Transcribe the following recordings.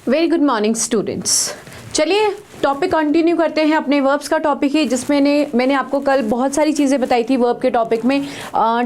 Very good morning students. चलिए topic continue करते हैं। अपने वर्ब्स का टॉपिक है जिसमें मैंने आपको कल बहुत सारी चीज़ें बताई थी वर्ब के टॉपिक में।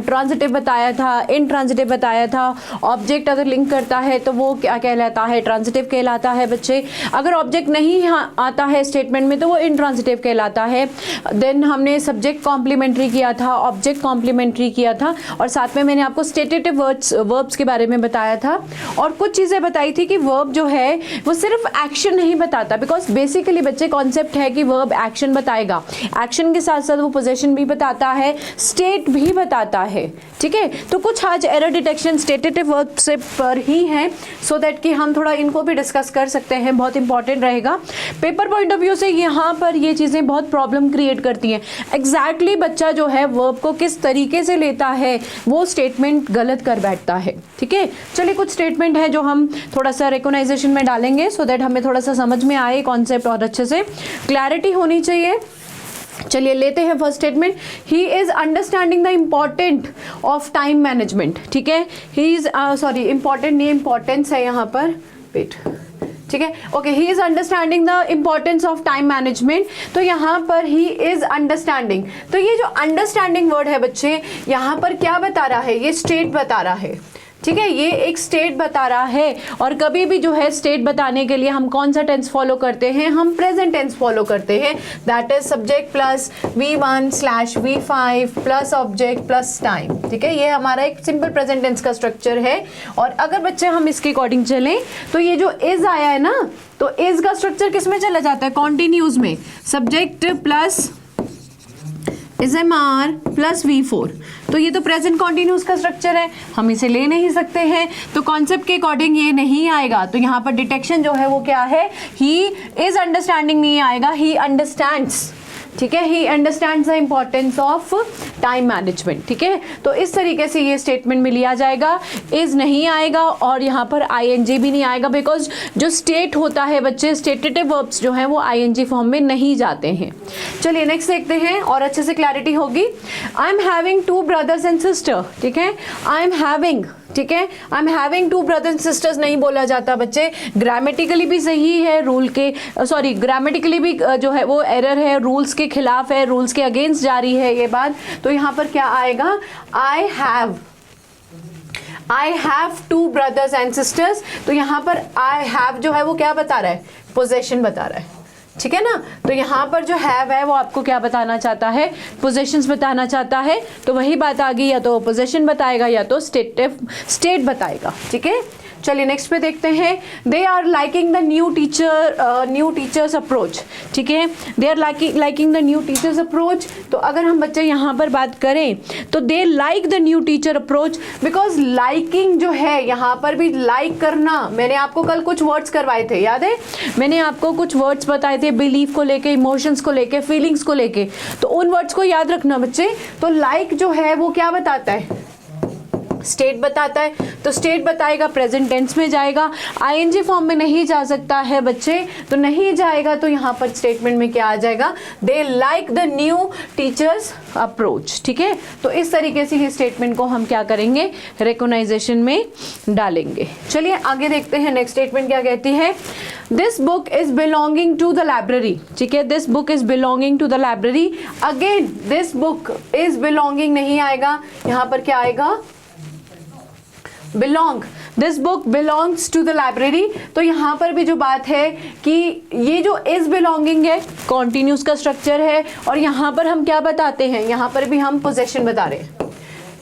ट्रांजिटिव बताया था, इनट्रांजिटिव बताया था। ऑब्जेक्ट अगर लिंक करता है तो वो क्या कहलाता है? ट्रांजिटिव कहलाता है बच्चे। अगर ऑब्जेक्ट नहीं आता है स्टेटमेंट में तो वो इनट्रांजिटिव कहलाता है। देन हमने सब्जेक्ट कॉम्प्लीमेंट्री किया था, ऑब्जेक्ट कॉम्प्लीमेंट्री किया था, और साथ में मैंने आपको स्टेटेटिव वर्ब्स के बारे में बताया था। और कुछ चीज़ें बताई थी कि वर्ब जो है वो सिर्फ एक्शन नहीं बताता, बिकॉज बेसिकली बच्चे कॉन्सेप्ट है कि वर्ब एक्शन बताएगा, एक्शन के साथ साथ वो पोजीशन भी बताता है, स्टेट भी बताता है। ठीक है, तो कुछ आज एरर डिटेक्शन स्टेटेटिव वर्ब से पर ही है, सो दैट कि हम थोड़ा इनको भी डिस्कस कर सकते हैं, बहुत इंपॉर्टेंट रहेगा। पेपर पॉइंट ऑफ व्यू से यहाँ पर ये चीज़ें बहुत प्रॉब्लम क्रिएट करती हैं। एग्जैक्टली बच्चा जो है वर्ब को किस तरीके से लेता है वो स्टेटमेंट गलत कर बैठता है। ठीक है, चलिए कुछ स्टेटमेंट है जो हम थोड़ा सा रिकॉग्नाइजेशन में डालेंगे, सो दैट हमें थोड़ा सा समझ में आए कॉन्सेप्ट और अच्छे से क्लैरिटी होनी चाहिए। चलिए लेते हैं first statement. He is understanding the important of time management. ठीक है, ही इज सॉरी इम्पॉर्टेंट नहीं, इम्पॉर्टेंस है यहाँ पर, वेट। ठीक है, okay, he is understanding the importance of time management. तो यहाँ पर ही इज अंडरस्टैंडिंग, तो ये जो अंडरस्टैंडिंग वर्ड है बच्चे, यहाँ पर क्या बता रहा है? ये स्टेट बता रहा है। ठीक है, ये एक स्टेट बता रहा है। और कभी भी जो है स्टेट बताने के लिए हम कौन सा टेंस फॉलो करते हैं? हम प्रेजेंट टेंस फॉलो करते हैं। That is subject plus V1/V5 plus object plus time. ठीक है, ये हमारा एक सिंपल प्रेजेंट टेंस का स्ट्रक्चर है। और अगर बच्चे हम इसके अकॉर्डिंग चलें तो ये जो इज आया है ना, तो इज का स्ट्रक्चर किस में चला जाता है? कॉन्टिन्यूज में। Subject plus SMR plus V4, तो ये तो प्रेजेंट कॉन्टिन्यूस का स्ट्रक्चर है, हम इसे ले नहीं सकते हैं, तो कॉन्सेप्ट के अकॉर्डिंग ये नहीं आएगा। तो यहाँ पर डिटेक्शन जो है वो क्या है? ही इज अंडरस्टैंडिंग नहीं आएगा, ही अंडरस्टैंड्स। ठीक है, he understands the importance of time management. ठीक है, तो इस तरीके से ये स्टेटमेंट में लिया जाएगा। इज नहीं आएगा और यहाँ पर ING भी नहीं आएगा, बिकॉज जो स्टेट होता है बच्चे, स्टेटेटिव वर्ब्स जो हैं वो ING फॉर्म में नहीं जाते हैं। चलिए नेक्स्ट देखते हैं और अच्छे से क्लैरिटी होगी। I am having 2 brothers and sister. ठीक है, आई एम हैविंग, ठीक है, I am having 2 brothers and sisters नहीं बोला जाता बच्चे। ग्रामेटिकली भी सही है, रूल के सॉरी ग्रामेटिकली भी जो है वो एरर है, रूल्स के खिलाफ है, रूल्स के अगेंस्ट जा रही है ये बात। तो यहाँ पर क्या आएगा? I have 2 brothers and sisters. तो यहाँ पर आई हैव जो है वो क्या बता रहा है? पोजेशन बता रहा है। ठीक है ना, तो यहाँ पर जो हैव है वो आपको क्या बताना चाहता है? पोजेशंस बताना चाहता है। तो वही बात आ गई, या तो पोजेशन बताएगा या तो स्टेट बताएगा। ठीक है, चलिए नेक्स्ट पे देखते हैं। They are liking the new teachers approach. ठीक है, they are liking the new teachers approach. तो अगर हम बच्चे यहाँ पर बात करें तो they like the new teacher approach, because liking जो है यहाँ पर भी लाइक करना। मैंने आपको कल कुछ वर्ड्स करवाए थे, याद है? मैंने आपको कुछ वर्ड्स बताए थे बिलीफ को लेके, इमोशंस को लेके, फीलिंग्स को लेके, तो उन वर्ड्स को याद रखना बच्चे। तो लाइक जो है वो क्या बताता है? स्टेट बताता है। तो स्टेट बताएगा, प्रेजेंट टेंस में जाएगा, ING फॉर्म में नहीं जा सकता है बच्चे, तो नहीं जाएगा। तो यहाँ पर स्टेटमेंट में क्या आ जाएगा? दे like the new teachers approach. ठीक है, तो इस तरीके से ये स्टेटमेंट को हम क्या करेंगे? रिकॉग्नाइजेशन में डालेंगे। चलिए आगे देखते हैं नेक्स्ट स्टेटमेंट क्या कहती है। This book is belonging to the library. ठीक है, this book is belonging to the library. Again this book is belonging नहीं आएगा, यहाँ पर क्या आएगा? Belong. This book belongs to the library. तो यहाँ पर भी जो बात है कि ये जो इज बिलोंगिंग है कॉन्टिन्यूस का स्ट्रक्चर है, और यहाँ पर हम क्या बताते हैं? यहाँ पर भी हम पोजेशन बता रहे हैं।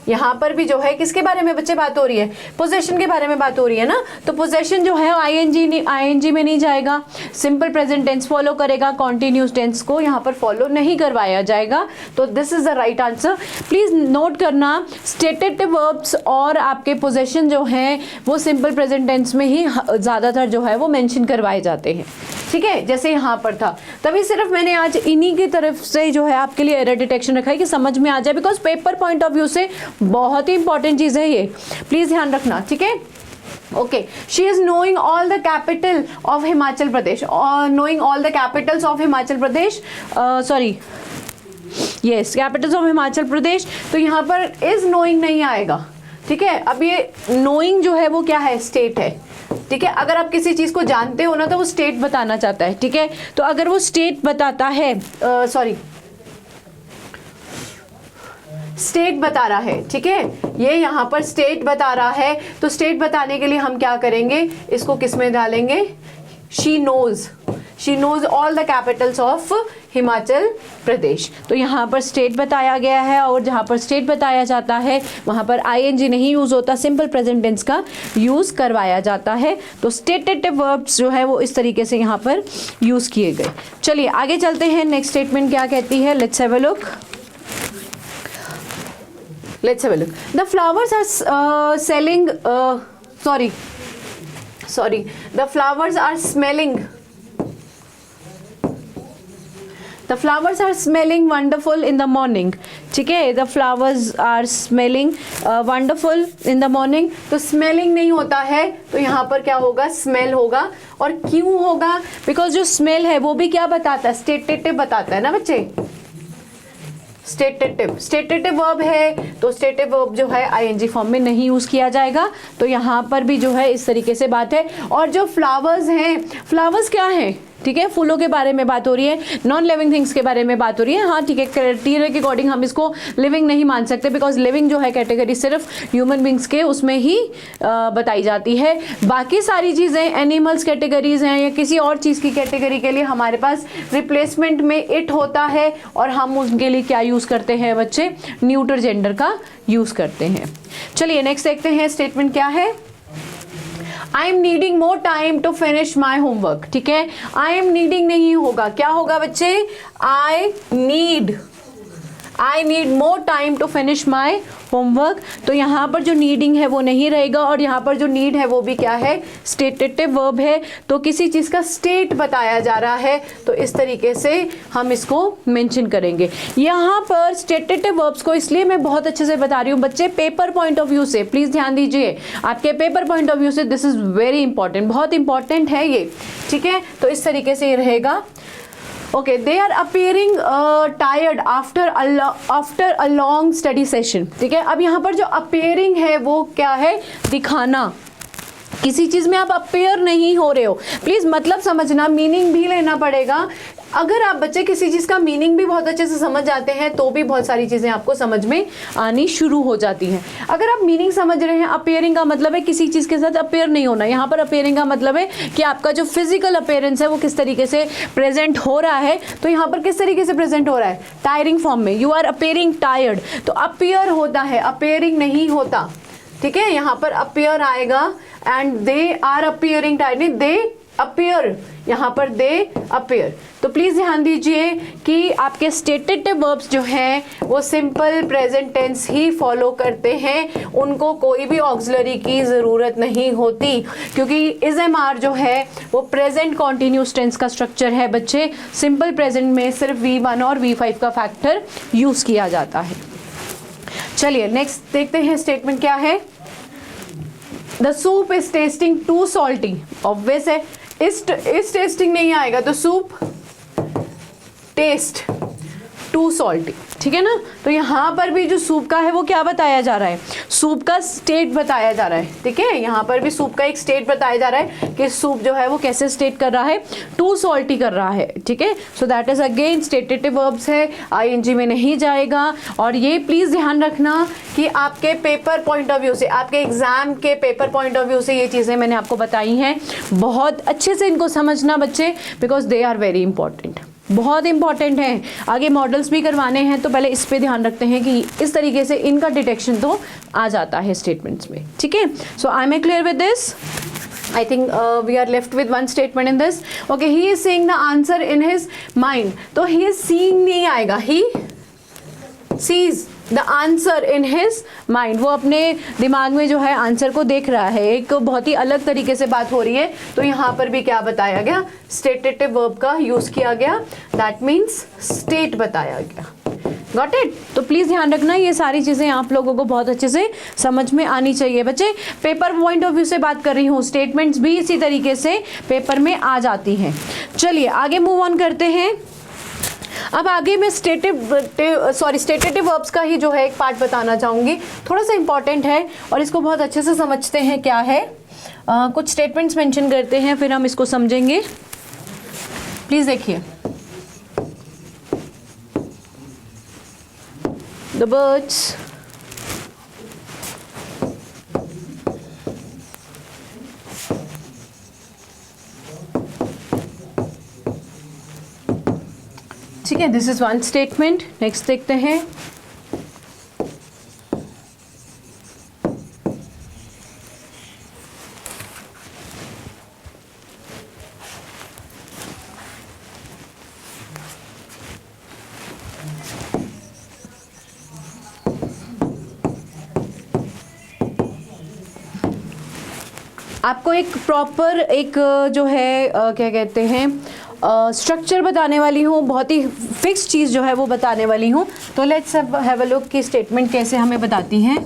यहाँ पर भी जो है किसके बारे में बच्चे बात हो रही है? पोजेशन के बारे में बात हो रही है ना। तो पोजेशन जो है ING में नहीं जाएगा, सिंपल प्रेजेंट टेंस फॉलो करेगा, कॉन्टिन्यूस टेंस को यहाँ पर फॉलो नहीं करवाया जाएगा। तो this is the right answer. Please note करना, स्टेटेटिव वर्ब्स और आपके पोजेशन जो हैं वो सिंपल प्रेजेंट टेंस में ही ज़्यादातर जो है वो मेंशन करवाए जाते हैं। ठीक है, जैसे यहाँ पर था, तभी सिर्फ मैंने आज इन्हीं की तरफ से जो है आपके लिए एरर डिटेक्शन रखा है कि समझ में आ जाए, because paper point of view से बहुत ही इंपॉर्टेंट चीज़ है ये, प्लीज ध्यान रखना। ठीक है, okay, she is knowing all the capital of Himachal Pradesh, और knowing all the capitals of Himachal Pradesh, sorry yes, capitals of Himachal Pradesh. तो यहाँ पर इज नोइंग नहीं आएगा, ठीक है। अब ये नोइंग जो है वो क्या है, स्टेट है, ठीक है। अगर आप किसी चीज को जानते हो ना तो वो स्टेट बताना चाहता है, ठीक है। तो अगर वो स्टेट बताता है, स्टेट बता रहा है, ठीक है, ये यहाँ पर स्टेट बता रहा है, तो स्टेट बताने के लिए हम क्या करेंगे, इसको किस में डालेंगे, she knows all the capitals of Himachal Pradesh. तो यहाँ पर स्टेट बताया गया है, और जहाँ पर स्टेट बताया जाता है वहाँ पर आईएनजी नहीं यूज होता, सिंपल प्रेजेंट टेंस का यूज करवाया जाता है। तो स्टेटेटिव वर्ब्स जो है वो इस तरीके से यहाँ पर यूज किए गए। चलिए आगे चलते हैं, नेक्स्ट स्टेटमेंट क्या कहती है, let's have a look. The flowers are selling, sorry, the flowers are smelling. The flowers are smelling wonderful in the morning. ठीक है, the flowers are smelling wonderful in the morning. तो smelling नहीं होता है, तो यहाँ पर क्या होगा, smell होगा। और क्यों होगा, बिकॉज जो smell है वो भी क्या बताता है, स्टेटेटिव बताता है ना बच्चे, स्टेटेटिव वर्ब है, तो स्टेटिव वर्ब जो है आईएनजी फॉर्म में नहीं यूज किया जाएगा। तो यहाँ पर भी जो है इस तरीके से बात है। और जो फ्लावर्स हैं, फ्लावर्स क्या है, ठीक है, फूलों के बारे में बात हो रही है, नॉन लिविंग थिंग्स के बारे में बात हो रही है। हाँ ठीक है, क्राइटेरिया के अकॉर्डिंग हम इसको लिविंग नहीं मान सकते, बिकॉज लिविंग जो है कैटेगरी सिर्फ ह्यूमन बींग्स के उसमें ही बताई जाती है। बाकी सारी चीज़ें एनिमल्स कैटेगरीज हैं या किसी और चीज़ की कैटेगरी के लिए हमारे पास रिप्लेसमेंट में इट होता है, और हम उनके लिए क्या यूज़ करते हैं बच्चे, न्यूट्रल जेंडर का यूज़ करते हैं। चलिए नेक्स्ट देखते हैं, स्टेटमेंट क्या है, I am needing more time to finish my homework. ठीक है, आई एम नीडिंग नहीं होगा, क्या होगा बच्चे, I need more time to finish my homework. तो यहाँ पर जो नीडिंग है वो नहीं रहेगा, और यहाँ पर जो नीड है वो भी क्या है, स्टेटेटिव वर्ब है। तो किसी चीज़ का स्टेट बताया जा रहा है, तो इस तरीके से हम इसको मेंशन करेंगे। यहाँ पर स्टेटेटिव वर्ब्स को इसलिए मैं बहुत अच्छे से बता रही हूँ बच्चे, पेपर पॉइंट ऑफ व्यू से, प्लीज़ ध्यान दीजिए, आपके पेपर पॉइंट ऑफ व्यू से दिस इज़ वेरी इंपॉर्टेंट, बहुत इंपॉर्टेंट है ये। ठीक है, तो इस तरीके से ये रहेगा। Okay, they are appearing tired after a long study session. ठीक है, अब यहाँ पर जो appearing है वो क्या है, दिखाना। किसी चीज़ में आप अपेयर नहीं हो रहे हो, प्लीज़ मतलब समझना, मीनिंग भी लेना पड़ेगा। अगर आप बच्चे किसी चीज़ का मीनिंग भी बहुत अच्छे से समझ जाते हैं तो भी बहुत सारी चीज़ें आपको समझ में आनी शुरू हो जाती हैं। अगर आप मीनिंग समझ रहे हैं, अपेयरिंग का मतलब है किसी चीज़ के साथ अपेयर नहीं होना। यहाँ पर अपेयरिंग का मतलब है कि आपका जो फिजिकल अपेयरेंस है वो किस तरीके से प्रेजेंट हो रहा है। तो यहाँ पर किस तरीके से प्रेजेंट हो रहा है, टायरिंग फॉर्म में, यू आर अपेयरिंग टायर्ड। तो अपेयर होता है, अपेयरिंग नहीं होता। ठीक है, यहाँ पर अपेयर आएगा, and they are appearing tired, नहीं दे अपेयर, यहाँ पर दे अपेयर। तो प्लीज़ ध्यान दीजिए कि आपके स्टेटेटिव वर्ब्स जो हैं वो सिंपल प्रेजेंट टेंस ही फॉलो करते हैं, उनको कोई भी ऑक्सिलरी की ज़रूरत नहीं होती, क्योंकि इज एम आर जो है वो प्रेजेंट कॉन्टिन्यूस टेंस का स्ट्रक्चर है बच्चे। सिंपल प्रेजेंट में सिर्फ V1 और V5 का फैक्टर यूज़ किया जाता है। चलिए नेक्स्ट देखते हैं, स्टेटमेंट क्या है, the soup is tasting too salty. Obvious है, इस टेस्टिंग नहीं आएगा, तो सूप टेस्ट टू सॉल्टी। ठीक है ना, तो यहाँ पर भी जो सूप का है वो क्या बताया जा रहा है, सूप का स्टेट बताया जा रहा है। ठीक है, यहाँ पर भी सूप का एक स्टेट बताया जा रहा है कि सूप जो है वो कैसे स्टेट कर रहा है, टू सॉल्टी कर रहा है। ठीक है, so that is again stative verbs है, आईएनजी में नहीं जाएगा। और ये प्लीज़ ध्यान रखना कि आपके पेपर पॉइंट ऑफ व्यू से, आपके एग्जाम के पेपर पॉइंट ऑफ व्यू से ये चीज़ें मैंने आपको बताई हैं, बहुत अच्छे से इनको समझना बच्चे, because they are very important, बहुत इंपॉर्टेंट है। आगे मॉडल्स भी करवाने हैं, तो पहले इस पे ध्यान रखते हैं कि इस तरीके से इनका डिटेक्शन तो आ जाता है स्टेटमेंट्स में। ठीक है, so I am clear with this. I think we are left with one statement in this. Okay, he is seeing the answer in his mind. तो he is seeing नहीं आएगा, he sees the answer in his mind. वो अपने दिमाग में जो है answer को देख रहा है, एक बहुत ही अलग तरीके से बात हो रही है। तो यहाँ पर भी क्या बताया गया, स्टेटेटिव वर्ब का यूज किया गया, दैट मीन्स स्टेट बताया गया। Got it? तो प्लीज़ ध्यान रखना, ये सारी चीज़ें आप लोगों को बहुत अच्छे से समझ में आनी चाहिए बच्चे। पेपर पॉइंट ऑफ व्यू से बात कर रही हूँ, स्टेटमेंट्स भी इसी तरीके से पेपर में आ जाती हैं। चलिए आगे मूव ऑन करते हैं। अब आगे मैं स्टेटेटिव वर्ब्स का ही जो है एक पार्ट बताना चाहूँगी, थोड़ा सा इंपॉर्टेंट है और इसको बहुत अच्छे से समझते हैं क्या है। कुछ स्टेटमेंट्स मेंशन करते हैं फिर हम इसको समझेंगे। प्लीज़ देखिए, द बर्ड्स ठीक है, this is one statement. Next देखते हैं, आपको एक प्रॉपर एक जो है क्या कहते हैं स्ट्रक्चर बताने वाली हूँ, बहुत ही फिक्स चीज़ जो है वो बताने वाली हूँ। तो लेट्स हैव अ लुक कि स्टेटमेंट कैसे हमें बताती हैं।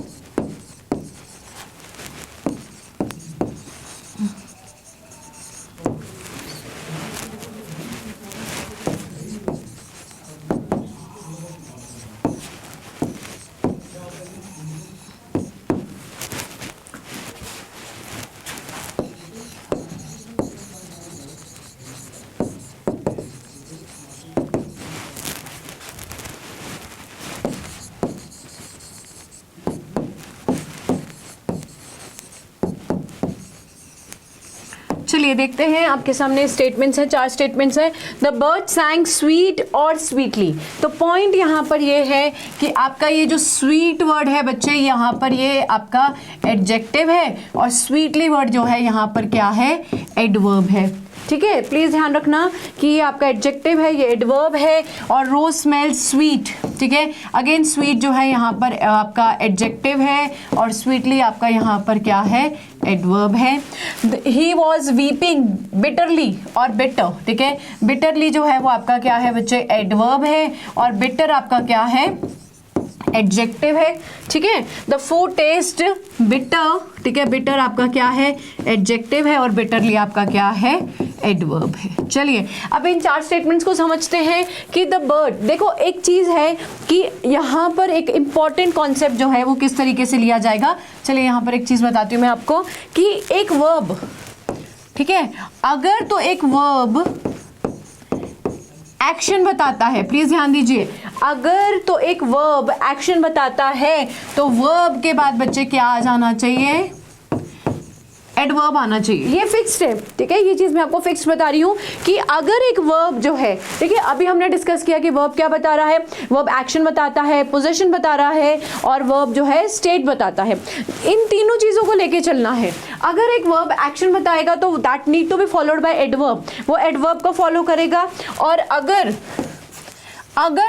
चलिए देखते हैं, आपके सामने स्टेटमेंट्स हैं, 4 स्टेटमेंट्स हैं। द बर्ड सैंग स्वीट और स्वीटली। तो पॉइंट यहाँ पर ये है कि आपका ये जो स्वीट वर्ड है बच्चे, यहाँ पर ये आपका एडजेक्टिव है और स्वीटली वर्ड जो है यहाँ पर क्या है, एडवर्ब है। ठीक है, प्लीज़ ध्यान रखना कि ये आपका एडजेक्टिव है, ये एडवर्ब है। और रोज स्मेल स्वीट, ठीक है, अगेन स्वीट जो है यहाँ पर आपका एडजेक्टिव है और स्वीटली आपका यहाँ पर क्या है, एडवर्ब है। ही वॉज वीपिंग बिटरली और बिटर, ठीक है, बिटरली जो है वो आपका क्या है बच्चे, एडवर्ब है और बिटर आपका क्या है, एडजेक्टिव है। ठीक है, द फूड टेस्ट बिटर, ठीक है, बिटर आपका क्या है, एडजेक्टिव है और बिटरली आपका क्या है, एडवर्ब है। चलिए अब इन 4 स्टेटमेंट्स को समझते हैं कि द बर्ड, देखो एक चीज़ है कि यहाँ पर एक इम्पॉर्टेंट कॉन्सेप्ट जो है वो किस तरीके से लिया जाएगा। चलिए यहाँ पर एक चीज़ बताती हूँ मैं आपको कि एक वर्ब, ठीक है, अगर तो एक वर्ब एक्शन बताता है, प्लीज ध्यान दीजिए, अगर तो एक वर्ब एक्शन बताता है तो वर्ब के बाद बच्चे क्या आ जाना चाहिए, एडवर्ब आना चाहिए। ये फिक्स्ड है, ठीक है, ये चीज मैं आपको फिक्स्ड बता रही हूँ कि अगर एक वर्ब जो है, ठीक है, अभी हमने डिस्कस किया कि वर्ब क्या बता रहा है, वर्ब एक्शन बताता है, पोजीशन बता रहा है और वर्ब जो है स्टेट बताता है। इन तीनों चीजों को लेके चलना है। अगर एक वर्ब एक्शन बताएगा तो that need to be followed by adverb, वो एडवर्ब को फॉलो करेगा। और अगर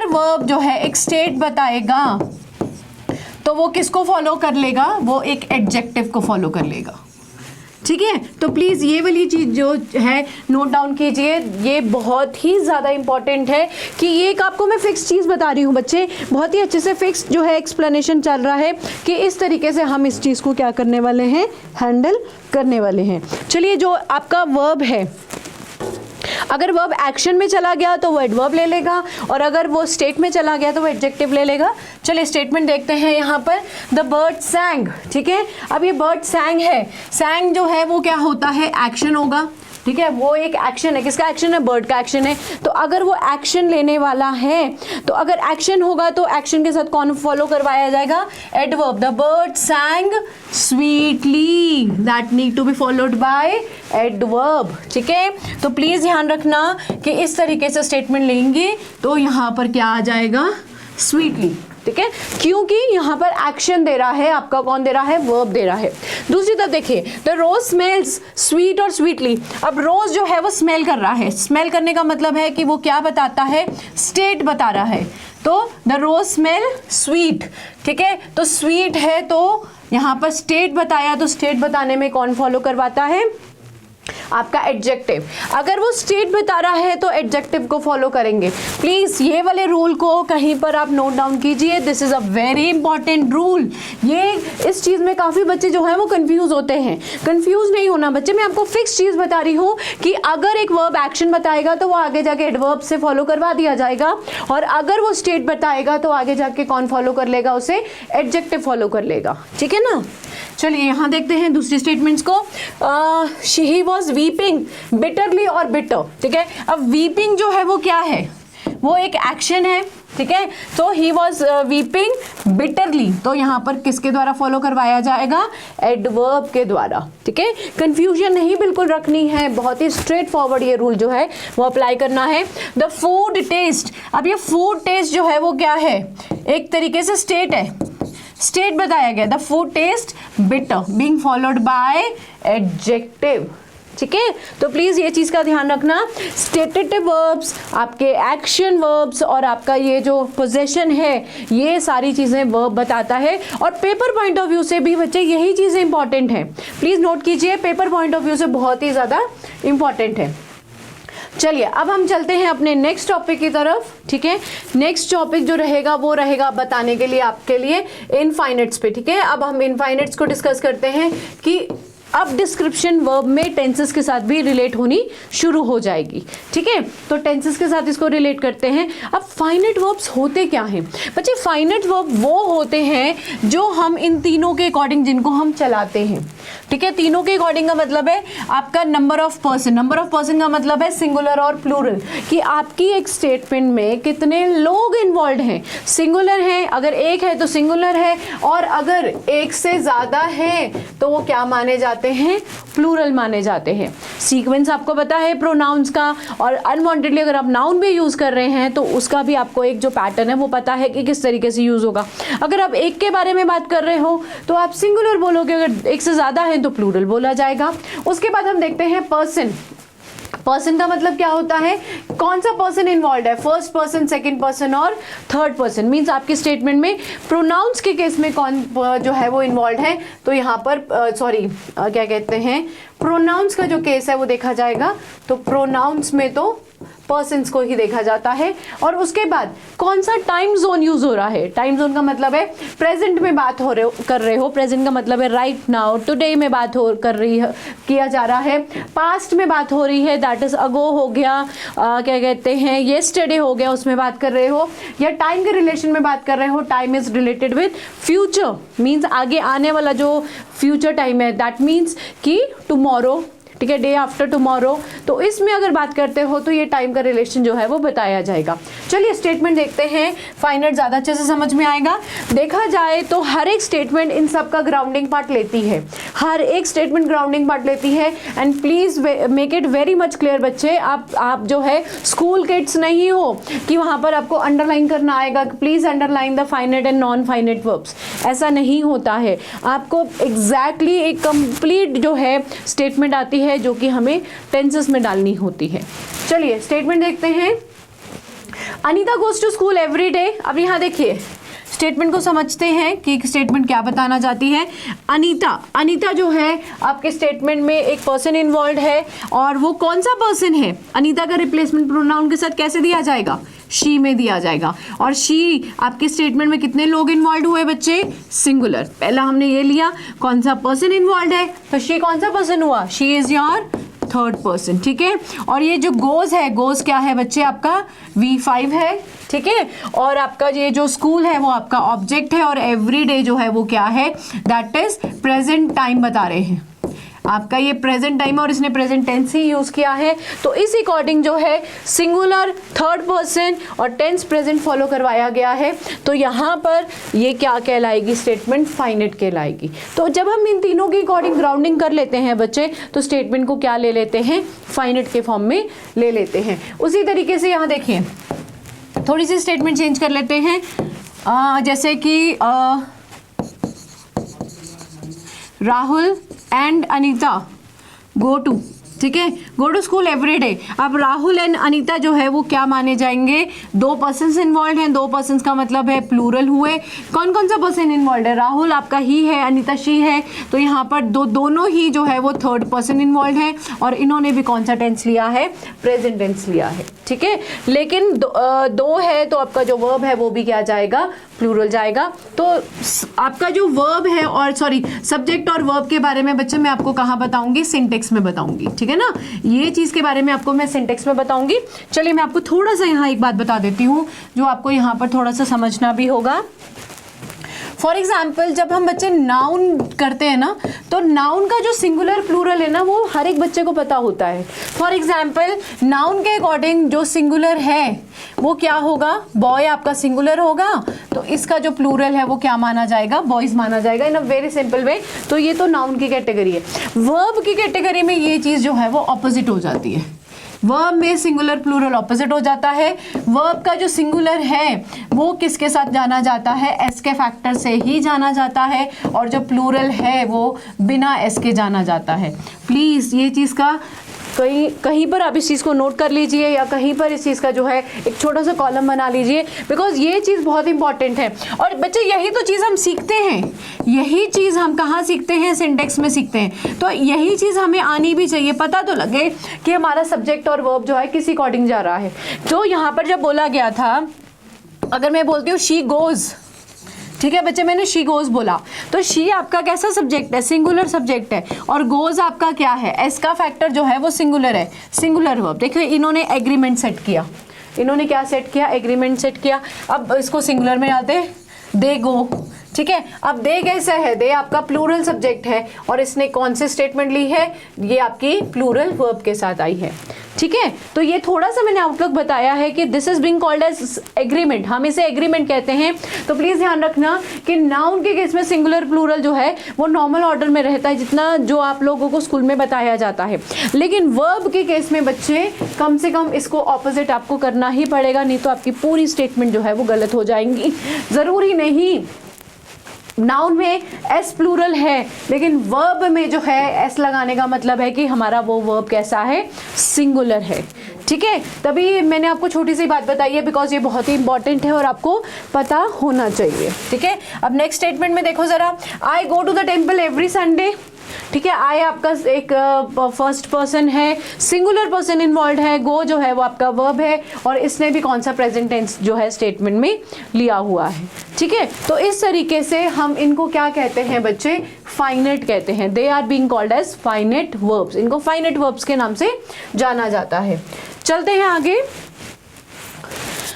वर्ब जो है एक स्टेट बताएगा तो वो किसको फॉलो कर लेगा, वो एक एडजेक्टिव को फॉलो कर लेगा। ठीक है, तो प्लीज़ ये वाली चीज़ जो है नोट डाउन कीजिए, ये बहुत ही ज़्यादा इंपॉर्टेंट है कि ये एक आपको मैं फिक्स चीज़ बता रही हूँ बच्चे, बहुत ही अच्छे से फिक्स जो है एक्सप्लेनेशन चल रहा है कि इस तरीके से हम इस चीज़ को क्या करने वाले हैं, हैंडल करने वाले हैं। चलिए, जो आपका वर्ब है, अगर वर्ब एक्शन में चला गया तो वो एडवर्ब ले लेगा और अगर वो स्टेट में चला गया तो वो एडजेक्टिव ले लेगा। चलिए स्टेटमेंट देखते हैं यहाँ पर, द बर्ड सैंग, ठीक है, अब ये बर्ड सैंग है, सैंग जो है वो क्या होता है, एक्शन होगा, ठीक है, वो एक एक्शन है, किसका एक्शन है, बर्ड का एक्शन है। तो अगर वो एक्शन लेने वाला है तो अगर एक्शन होगा तो एक्शन के साथ कौन फॉलो करवाया जाएगा, adverb. The bird sang sweetly, that need to be followed by adverb. ठीक है, तो प्लीज ध्यान रखना कि इस तरीके से स्टेटमेंट लेंगे तो यहाँ पर क्या आ जाएगा, स्वीटली। ठीक है, क्योंकि यहाँ पर एक्शन दे रहा है आपका, कौन दे रहा है, वर्ब दे रहा है। दूसरी तरफ देखिए, द रोज स्मेल्स स्वीट और स्वीटली। अब रोज जो है वो स्मेल कर रहा है, स्मेल करने का मतलब है कि वो क्या बताता है, स्टेट बता रहा है। तो द रोज स्मेल स्वीट, ठीक है, तो स्वीट है तो यहाँ पर स्टेट बताया, तो स्टेट बताने में कौन फॉलो करवाता है, आपका एडजेक्टिव, अगर वो स्टेट बता रहा है तो एडजेक्टिव को फॉलो करेंगे। प्लीज ये वाले रूल को कहीं पर आप नोट डाउन कीजिए, this is a very important rule. ये इस चीज में काफी बच्चे जो है वो कंफ्यूज होते हैं। कंफ्यूज नहीं होना बच्चे, मैं आपको फिक्स चीज बता रही हूँ कि अगर एक वर्ब एक्शन बताएगा तो वो आगे जाके एडवर्ब से फॉलो करवा दिया जाएगा, और अगर वो स्टेट बताएगा तो आगे जाके कौन फॉलो कर लेगा, उसे एडजेक्टिव फॉलो कर लेगा। ठीक है ना। चलिए यहाँ देखते हैं दूसरी स्टेटमेंट्स को। ही वॉज वीपिंग बिटरली और बिटर। ठीक है, अब वीपिंग जो है वो क्या है, वो एक एक्शन है। ठीक है, तो ही वॉज वीपिंग बिटरली, तो यहाँ पर किसके द्वारा फॉलो करवाया जाएगा, एडवर्ब के द्वारा। ठीक है, कंफ्यूजन नहीं बिल्कुल रखनी है, बहुत ही स्ट्रेट फॉरवर्ड ये रूल जो है वो अप्लाई करना है। द फूड टेस्ट, अब ये फूड टेस्ट जो है वो क्या है, एक तरीके से स्टेट है, स्टेट बताया गया। The food taste bitter being followed by adjective. ठीक है, तो प्लीज ये चीज का ध्यान रखना, स्टेटेटिव वर्ब्स, आपके एक्शन वर्ब्स और आपका ये जो पोजेशन है, ये सारी चीजें वर्ब बताता है। और पेपर पॉइंट ऑफ व्यू से भी बच्चे यही चीजें इंपॉर्टेंट है, प्लीज नोट कीजिए, पेपर पॉइंट ऑफ व्यू से बहुत ही ज्यादा इंपॉर्टेंट है। चलिए अब हम चलते हैं अपने नेक्स्ट टॉपिक की तरफ। ठीक है, नेक्स्ट टॉपिक जो रहेगा वो रहेगा बताने के लिए आपके लिए इनफाइनाइट्स पे। ठीक है, अब हम इनफाइनाइट्स को डिस्कस करते हैं कि अब डिस्क्रिप्शन वर्ब में टेंसेस के साथ भी रिलेट होनी शुरू हो जाएगी। ठीक है, तो टेंसेस के साथ इसको रिलेट करते हैं। अब फाइनाइट वर्ब्स होते क्या हैं बच्चे, फाइनाइट वर्ब वो होते हैं जो हम इन तीनों के अकॉर्डिंग जिनको हम चलाते हैं। ठीक है, तीनों के अकॉर्डिंग का मतलब है आपका number of person, number of person का मतलब है सिंगुलर और प्लूरल, कि आपकी एक स्टेटमेंट में कितने लोग इन्वॉल्व हैं। सिंगुलर है, अगर एक है तो सिंगुलर है, और अगर एक से ज्यादा है तो वो क्या माने जाते हैं, प्लूरल माने जाते हैं। सीक्वेंस आपको पता है प्रोनाउंस का, और अनवांटेडली अगर आप नाउन भी यूज कर रहे हैं तो उसका भी आपको एक जो पैटर्न है वो पता है कि किस तरीके से यूज होगा। अगर आप एक के बारे में बात कर रहे हो तो आप सिंगुलर बोलोगे, अगर एक से ज्यादा है तो प्लूरल बोला जाएगा। उसके बाद हम देखते हैं पर्सन। पर्सन का मतलब क्या होता है, कौन सा पर्सन इन्वॉल्व है, फर्स्ट पर्सन, सेकंड पर्सन और थर्ड पर्सन। मींस आपकी स्टेटमेंट में प्रोनाउंस के केस में कौन जो है वो इन्वॉल्व है, तो यहाँ पर क्या कहते हैं, प्रोनाउंस का जो केस है वो देखा जाएगा। तो प्रोनाउंस में तो पर्सन्स को ही देखा जाता है। और उसके बाद कौन सा टाइम जोन यूज हो रहा है, टाइम जोन का मतलब है प्रेजेंट में बात कर रहे हो, प्रेजेंट का मतलब है राइट नाउ, टुडे में बात कर रही है, किया जा रहा है। पास्ट में बात हो रही है, दैट इज अगो हो गया, क्या कहते हैं येस्टरडे हो गया, उसमें बात कर रहे हो, या टाइम के रिलेशन में बात कर रहे हो, time is related with future, means आगे आने वाला जो फ्यूचर टाइम है, दैट मीन्स कि टुमारो। ठीक है, डे आफ्टर टुमारो, तो इसमें अगर बात करते हो तो ये टाइम का रिलेशन जो है वो बताया जाएगा। चलिए स्टेटमेंट देखते हैं, फाइनाइट ज़्यादा अच्छे से समझ में आएगा। देखा जाए तो हर एक स्टेटमेंट इन सब का ग्राउंडिंग पार्ट लेती है, हर एक स्टेटमेंट ग्राउंडिंग पार्ट लेती है। And please make it very much clear बच्चे, आप जो है स्कूल किड्स नहीं हो कि वहाँ पर आपको अंडरलाइन करना आएगा, please underline the finite and non finite verbs, ऐसा नहीं होता है। आपको एग्जैक्टली एक कंप्लीट जो है स्टेटमेंट आती है जो कि हमें टेंसेस में डालनी होती है। चलिए स्टेटमेंट देखते हैं। Anita goes to school every day. अब यहाँ देखिए स्टेटमेंट को समझते हैं कि स्टेटमेंट क्या बताना चाहती है। अनीता जो है आपके स्टेटमेंट में एक पर्सन इन्वॉल्व है, और वो कौन सा पर्सन है, अनीता का रिप्लेसमेंट प्रोनाउन के साथ कैसे दिया जाएगा, शी में दिया जाएगा। और शी आपके स्टेटमेंट में कितने लोग इन्वॉल्व हुए बच्चे, सिंगुलर। पहला हमने ये लिया कौन सा पर्सन इन्वॉल्व है, तो शी कौन सा पर्सन हुआ, she is your third person. ठीक है, और ये जो गोज है, गोज क्या है बच्चे, आपका V5 है। ठीक है, और आपका ये जो स्कूल है वो आपका ऑब्जेक्ट है, और एवरी डे जो है वो क्या है, दैट इज प्रेजेंट टाइम बता रहे हैं। आपका ये प्रेजेंट टाइम और इसने प्रेजेंट टेंस ही यूज किया है, तो इस अकॉर्डिंग जो है सिंगुलर, थर्ड पर्सन और टेंस प्रेजेंट फॉलो करवाया गया है। तो यहाँ पर ये क्या कहलाएगी, स्टेटमेंट फाइनाइट कहलाएगी। तो जब हम इन तीनों के अकॉर्डिंग ग्राउंडिंग कर लेते हैं बच्चे, तो स्टेटमेंट को क्या ले लेते हैं, फाइनाइट के फॉर्म में ले लेते हैं। उसी तरीके से यहाँ देखिए थोड़ी सी स्टेटमेंट चेंज कर लेते हैं, जैसे कि Rahul and Anita go to ठीक है, go to school every day. अब राहुल एंड अनीता जो है वो क्या माने जाएंगे, 2 पर्सन इन्वॉल्व हैं, 2 पर्सन का मतलब है प्लूरल हुए। कौन कौन सा पर्सन इन्वॉल्व है, राहुल आपका ही है, अनीता शी है, तो यहाँ पर दोनों ही जो है वो 3rd पर्सन इन्वॉल्व है और इन्होंने भी कौन सा टेंस लिया है, प्रेजेंट टेंस लिया है। ठीक है, लेकिन 2 है तो आपका जो वर्ब है वो भी क्या जाएगा, प्लूरल जाएगा। तो आपका जो वर्ब है और सॉरी सब्जेक्ट और वर्ब के बारे में बच्चे मैं आपको कहाँ बताऊंगी, सिंटेक्स में बताऊंगी। ठीक है ना, ये चीज़ के बारे में आपको मैं सिंटेक्स में बताऊंगी। चलिए मैं आपको थोड़ा सा यहाँ एक बात बता देती हूँ जो आपको यहाँ पर थोड़ा सा समझना भी होगा। फॉर एग्जाम्पल जब हम बच्चे नाउन करते हैं ना, तो नाउन का जो सिंगुलर प्लूरल है ना वो हर एक बच्चे को पता होता है। फॉर एग्जाम्पल नाउन के अकॉर्डिंग जो सिंगुलर है वो क्या होगा, बॉय आपका सिंगुलर होगा, तो इसका जो प्लूरल है वो क्या माना जाएगा, बॉयज माना जाएगा इन अ वेरी सिंपल वे। तो ये तो नाउन की कैटेगरी है। वर्ब की कैटेगरी में ये चीज़ जो है वो ऑपोजिट हो जाती है। वर्ब में सिंगुलर प्लूरल ऑपोजिट हो जाता है। वर्ब का जो सिंगुलर है वो किसके साथ जाना जाता है, एस के फैक्टर से ही जाना जाता है, और जो प्लूरल है वो बिना एस के जाना जाता है। प्लीज़ ये चीज़ का कहीं पर आप इस चीज़ को नोट कर लीजिए या कहीं पर इस चीज़ का जो है एक छोटा सा कॉलम बना लीजिए, बिकॉज ये चीज़ बहुत इंपॉर्टेंट है। और बच्चे यही तो चीज़ हम सीखते हैं, यही चीज़ हम कहाँ सीखते हैं, सिंटेक्स में सीखते हैं। तो यही चीज़ हमें आनी भी चाहिए, पता तो लगे कि हमारा सब्जेक्ट और वर्ब जो है किस अकॉर्डिंग जा रहा है। तो यहाँ पर जब बोला गया था, अगर मैं बोलती हूँ शी गोज़, ठीक है बच्चे, मैंने शी गोज बोला, तो शी आपका कैसा सब्जेक्ट है, सिंगुलर सब्जेक्ट है, और गोज आपका क्या है, एस का फैक्टर जो है वो सिंगुलर है, सिंगुलर वर्ब। देखिए इन्होंने एग्रीमेंट सेट किया, इन्होंने क्या सेट किया, एग्रीमेंट सेट किया। अब इसको सिंगुलर में आते, दे गो, ठीक है। अब दे कैसा है, दे आपका प्लूरल सब्जेक्ट है और इसने कौन से स्टेटमेंट ली है, ये आपकी प्लूरल वर्ब के साथ आई है। ठीक है, तो ये थोड़ा सा मैंने आउटलुक बताया है कि this is being called as agreement, हम इसे एग्रीमेंट कहते हैं। तो प्लीज ध्यान रखना कि नाउन के केस में सिंगुलर प्लूरल जो है वो नॉर्मल ऑर्डर में रहता है, जितना जो आप लोगों को स्कूल में बताया जाता है। लेकिन वर्ब के केस में बच्चे कम से कम इसको ऑपोजिट आपको करना ही पड़ेगा, नहीं तो आपकी पूरी स्टेटमेंट जो है वो गलत हो जाएंगी। जरूरी नहीं नाउन में एस प्लूरल है, लेकिन वर्ब में जो है एस लगाने का मतलब है कि हमारा वो वर्ब कैसा है, सिंगुलर है। ठीक है, तभी मैंने आपको छोटी सी बात बताई है, बिकॉज ये बहुत ही इंपॉर्टेंट है और आपको पता होना चाहिए। ठीक है, अब नेक्स्ट स्टेटमेंट में देखो जरा, I go to the temple every Sunday. ठीक है, आई आपका एक फर्स्ट पर्सन है, सिंगुलर पर्सन इन्वॉल्व है, गो जो है वो आपका वर्ब है, और इसने भी कौन सा प्रेजेंट टेंस जो है स्टेटमेंट में लिया हुआ है। ठीक है, तो इस तरीके से हम इनको क्या कहते हैं बच्चे, फाइनेट कहते हैं। They are being called as finite verbs, इनको फाइनेट वर्ब्स के नाम से जाना जाता है। चलते हैं आगे।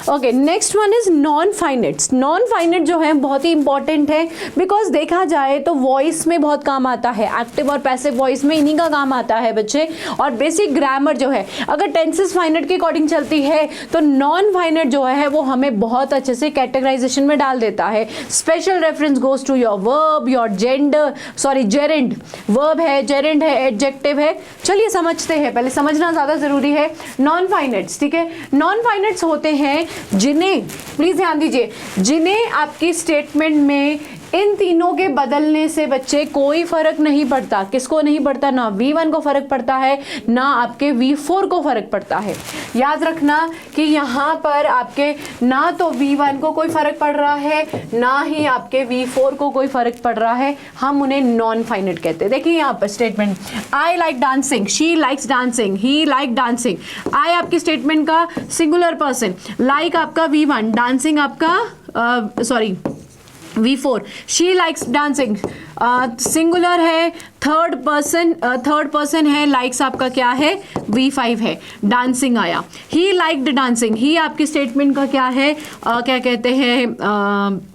Okay, next one is non finites. Non finite जो है बहुत ही इंपॉर्टेंट है, बिकॉज देखा जाए तो वॉइस में बहुत काम आता है, एक्टिव और पैसिव वॉइस में इन्हीं का काम आता है बच्चे। और बेसिक ग्रामर जो है, अगर टेंसेस फाइनेट के अकॉर्डिंग चलती है तो नॉन फाइनेट जो है वो हमें बहुत अच्छे से कैटेगराइजेशन में डाल देता है। Special reference goes to your verb, your gender, sorry gerund, verb है, जेरेंड है, एडजेक्टिव है। चलिए समझते हैं, पहले समझना ज़्यादा ज़रूरी है। नॉन फाइनेट्स, ठीक है, नॉन फाइनेट्स होते हैं जिन्हें, प्लीज ध्यान दीजिए, जिन्हें आपकी स्टेटमेंट में इन तीनों के बदलने से बच्चे कोई फर्क नहीं पड़ता। किसको नहीं पड़ता, ना V1 को फर्क पड़ता है, ना आपके V4 को फर्क पड़ता है। याद रखना कि यहाँ पर आपके ना तो V1 को कोई फर्क पड़ रहा है, ना ही आपके V4 को कोई फर्क पड़ रहा है, हम उन्हें नॉन फाइनेट कहते हैं। देखिए यहाँ पर statement, I like dancing, she likes dancing, he like dancing. I आपकी स्टेटमेंट का सिंगुलर पर्सन, लाइक आपका V1, डांसिंग आपका sorry V4, she likes dancing singular है, थर्ड पर्सन है, लाइक्स आपका क्या है, V5 है, डांसिंग आया। ही लाइक्ड डांसिंग, ही आपकी स्टेटमेंट का क्या है, क्या कहते हैं,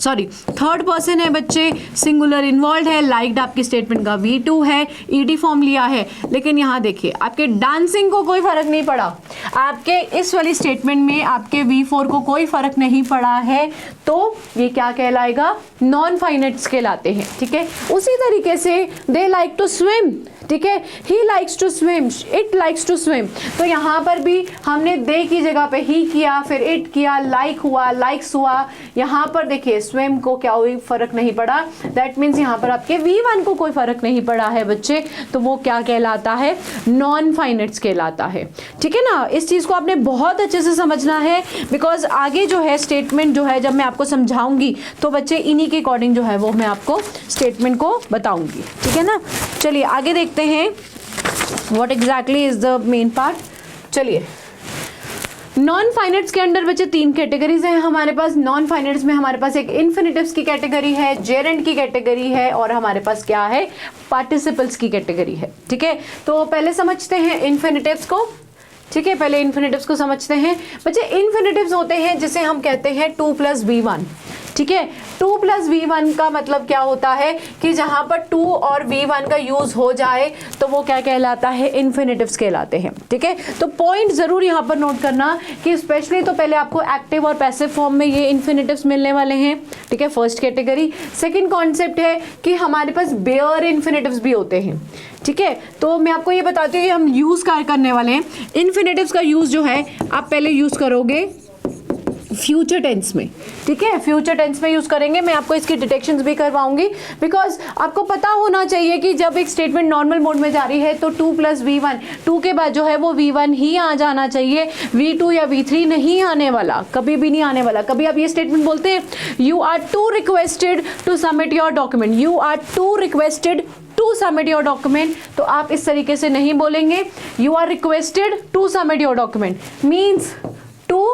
सॉरी थर्ड पर्सन है बच्चे, सिंगुलर इन्वॉल्व है, लाइक्ड आपकी स्टेटमेंट का V2 है, ईडी फॉर्म लिया है। लेकिन यहाँ देखिए आपके डांसिंग को कोई फर्क नहीं पड़ा, आपके इस वाली स्टेटमेंट में आपके V4 को कोई फर्क नहीं पड़ा है, तो ये क्या कहलाएगा, नॉन फाइनेट्स कहलाते हैं। ठीक है, उसी तरीके से दे लाइक टू स्विम, ठीक है, he likes to swim, it likes to swim. तो यहाँ पर भी हमने दे की जगह पे ही किया, फिर इट किया, लाइक हुआ, लाइक्स हुआ। यहाँ पर देखिए स्विम को क्या हुई, फर्क नहीं पड़ा, दैट मीन्स यहाँ पर आपके V1 को कोई फर्क नहीं पड़ा है बच्चे, तो वो क्या कहलाता है, नॉन फाइनाइट्स कहलाता है, ठीक है ना। इस चीज़ को आपने बहुत अच्छे से समझना है, बिकॉज आगे जो है स्टेटमेंट जो है जब मैं आपको समझाऊंगी तो बच्चे इन्हीं के अकॉर्डिंग जो है वो मैं आपको स्टेटमेंट को बताऊंगी, ठीक है ना। चलिए आगे देखते हैं what exactly is the main part. चलिए नॉन फाइनाइट्स के अंदर बच्चे 3 कैटेगरीज हैं हमारे पास। नॉन फाइनाइट्स में हमारे पास एक इन्फिनिटिव्स की कैटेगरी है, जेरेंड की कैटेगरी है, और हमारे पास क्या है, पार्टिसिपल्स की कैटेगरी है, ठीक है। तो पहले समझते हैं इन्फिनिटिव्स को, ठीक है, पहले इन्फिनिटिव्स को समझते हैं बच्चे। इन्फिनिटिव्स होते हैं जिसे हम कहते हैं 2 + V1, ठीक है। 2 + V1 का मतलब क्या होता है कि जहां पर 2 और V1 का यूज हो जाए तो वो क्या कहलाता है, इन्फिनिटिव्स कहलाते हैं, ठीक है। तो पॉइंट जरूर यहां पर नोट करना कि स्पेशली तो पहले आपको एक्टिव और पैसिव फॉर्म में ये इन्फिनिटिव्स मिलने वाले हैं, ठीक है, फर्स्ट कैटेगरी। सेकेंड कॉन्सेप्ट है कि हमारे पास बेयर इन्फिनिटिव्स भी होते हैं, ठीक है। तो मैं आपको ये बताती हूँ कि हम यूज क्या करने वाले हैं। इन्फिनिटिव्स का यूज जो है आप पहले यूज करोगे फ्यूचर टेंस में, ठीक है, फ्यूचर टेंस में यूज करेंगे। मैं आपको इसकी डिटेक्शंस भी करवाऊंगी, बिकॉज आपको पता होना चाहिए कि जब एक स्टेटमेंट नॉर्मल मोड में जा रही है तो 2 + V1, 2 के बाद जो है वो V1 ही आ जाना चाहिए, V2 या V3 नहीं आने वाला, कभी भी नहीं आने वाला। कभी आप ये स्टेटमेंट बोलते हैं, you are to requested to submit your document, you are to requested to submit your document, तो आप इस तरीके से नहीं बोलेंगे। You are requested to submit your document means 2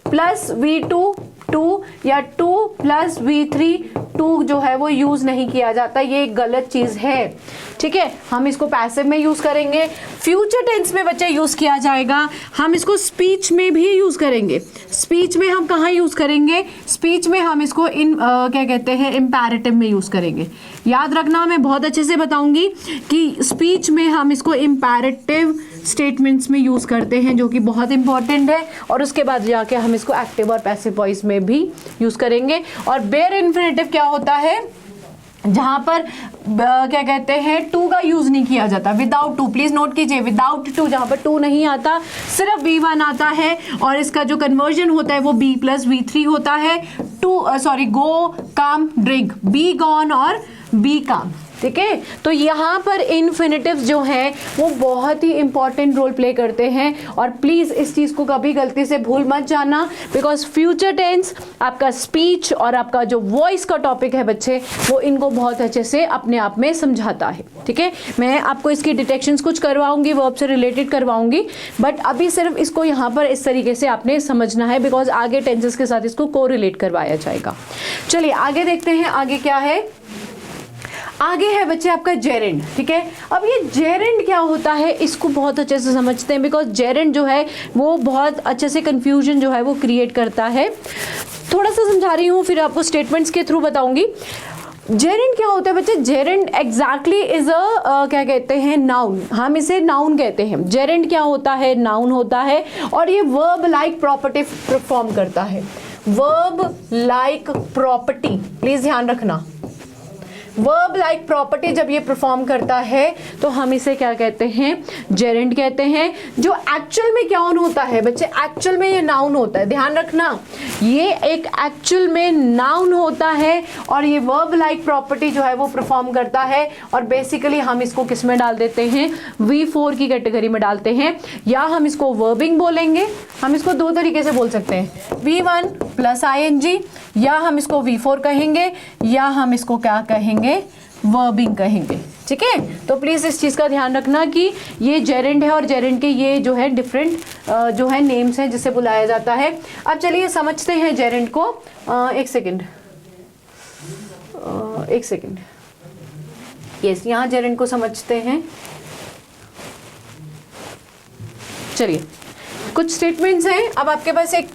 + V2 2 या 2 + V3 2 जो है वो यूज नहीं किया जाता, ये एक गलत चीज है, ठीक है। हम इसको पैसिव में यूज करेंगे, फ्यूचर टेंस में बच्चे यूज किया जाएगा। हम इसको स्पीच में भी यूज करेंगे। स्पीच में हम कहाँ यूज करेंगे, स्पीच में हम इसको क्या कहते हैं, इम्पैरेटिव में यूज करेंगे। याद रखना, मैं बहुत अच्छे से बताऊंगी कि स्पीच में हम इसको इम्पैरेटिव स्टेटमेंट्स में यूज करते हैं, जो कि बहुत इंपॉर्टेंट है, और उसके बाद जाके हम इसको एक्टिव और पैसिव वॉइस में भी यूज करेंगे। और बेयर इन्फिनिटिव क्या होता है, जहां पर क्या कहते हैं 2 का यूज नहीं किया जाता, विदाउट 2, प्लीज नोट कीजिए, विदाउट 2, जहां पर 2 नहीं आता, सिर्फ V1 आता है, और इसका जो कन्वर्जन होता है वो B + V3 होता है। गो, कम, ड्रिंक, बी गॉन और बी कम, ठीक है। तो यहाँ पर इन्फिनिटिव्स जो हैं वो बहुत ही इंपॉर्टेंट रोल प्ले करते हैं, और प्लीज़ इस चीज़ को कभी गलती से भूल मत जाना, बिकॉज फ्यूचर टेंस, आपका स्पीच और आपका जो वॉइस का टॉपिक है बच्चे, वो इनको बहुत अच्छे से अपने आप में समझाता है, ठीक है। मैं आपको इसकी डिटेक्शंस कुछ करवाऊंगी, वर्ब से रिलेटेड करवाऊंगी, बट अभी सिर्फ इसको यहाँ पर इस तरीके से आपने समझना है, बिकॉज आगे टेंसेस के साथ इसको कोरिलेट करवाया जाएगा। चलिए आगे देखते हैं, आगे क्या है, आगे है बच्चे आपका जेरेंड, ठीक है। अब ये जेरेंड क्या होता है इसको बहुत अच्छे से समझते हैं, बिकॉज जेरेंड जो है वो बहुत अच्छे से कंफ्यूजन जो है वो क्रिएट करता है। थोड़ा सा समझा रही हूँ, फिर आपको स्टेटमेंट्स के थ्रू बताऊंगी। जेरेंड क्या होता है बच्चे, जेरेंड एग्जैक्टली इज अ क्या कहते हैं, नाउन, हम इसे नाउन कहते हैं। जेरेंड क्या होता है, नाउन होता है, और ये वर्ब लाइक प्रॉपर्टी परफॉर्म करता है। वर्ब लाइक प्रॉपर्टी, प्लीज ध्यान रखना, वर्ब लाइक प्रॉपर्टी जब ये परफॉर्म करता है तो हम इसे क्या कहते हैं, जेरेंड कहते हैं। जो एक्चुअल में क्या होता है बच्चे, एक्चुअल में ये नाउन होता है, ध्यान रखना, ये एक एक्चुअल में नाउन होता है, और ये वर्ब लाइक प्रॉपर्टी जो है वो परफॉर्म करता है, और बेसिकली हम इसको किस में डाल देते हैं, V4 की कैटेगरी में डालते हैं, या हम इसको वर्बिंग बोलेंगे। हम इसको 2 तरीके से बोल सकते हैं, V1 + ing, या हम इसको V4 कहेंगे, या हम इसको क्या कहेंगे, वर्बिंग कहेंगे, ठीक है। तो प्लीज इस चीज का ध्यान रखना कि ये जेरेंड है, और जेरेंड के ये जो है डिफरेंट जो है नेम्स हैं जिससे बुलाया जाता है। अब चलिए समझते हैं जेरेंड को। एक सेकेंड, यस, यहाँ जेरेंड को समझते हैं। चलिए कुछ स्टेटमेंट्स हैं, अब आपके पास एक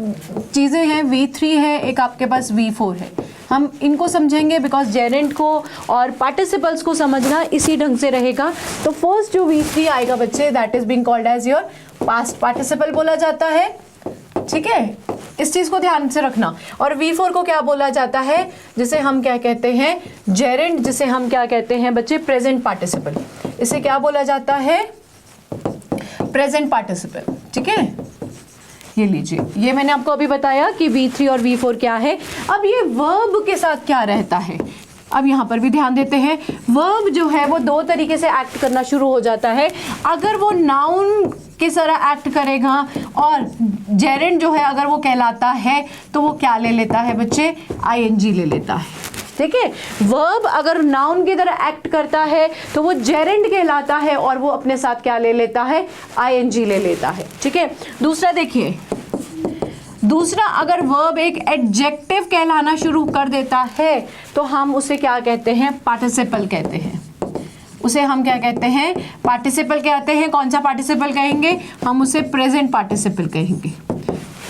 चीज़ें हैं, V3 है, एक आपके पास V4 है, हम इनको समझेंगे, बिकॉज जेरेंड को और पार्टिसिपल्स को समझना इसी ढंग से रहेगा। तो फर्स्ट जो V3 आएगा बच्चे, that is being called as your past participle बोला जाता है, ठीक है, इस चीज को ध्यान से रखना। और V4 को क्या बोला जाता है, जिसे हम क्या कहते हैं, जेरेंड, जिसे हम क्या कहते हैं बच्चे, प्रेजेंट पार्टिसिपल। इसे क्या बोला जाता है, प्रेजेंट पार्टिसिपल। ठीक है, ये लीजिए, ये मैंने आपको अभी बताया कि V3 और V4 क्या है। अब ये वर्ब के साथ क्या रहता है, अब यहाँ पर भी ध्यान देते हैं। वर्ब जो है वो दो तरीके से एक्ट करना शुरू हो जाता है। अगर वो नाउन की तरह एक्ट करेगा, और जेरेंड जो है अगर वो कहलाता है तो वो क्या ले लेता है बच्चे, ING ले लेता है। ठीक है, वर्ब अगर नाउन की तरह एक्ट करता है तो वो जेरेंड कहलाता है, और वो अपने साथ क्या ले लेता है, ING ले लेता है। ठीक है, दूसरा देखिए, दूसरा अगर वर्ब एक एडजेक्टिव कहलाना शुरू कर देता है तो हम उसे क्या कहते हैं, पार्टिसिपल कहते हैं। उसे हम क्या कहते हैं, पार्टिसिपल कहते हैं। कौन सा पार्टिसिपल कहेंगे, हम उसे प्रेजेंट पार्टिसिपल कहेंगे।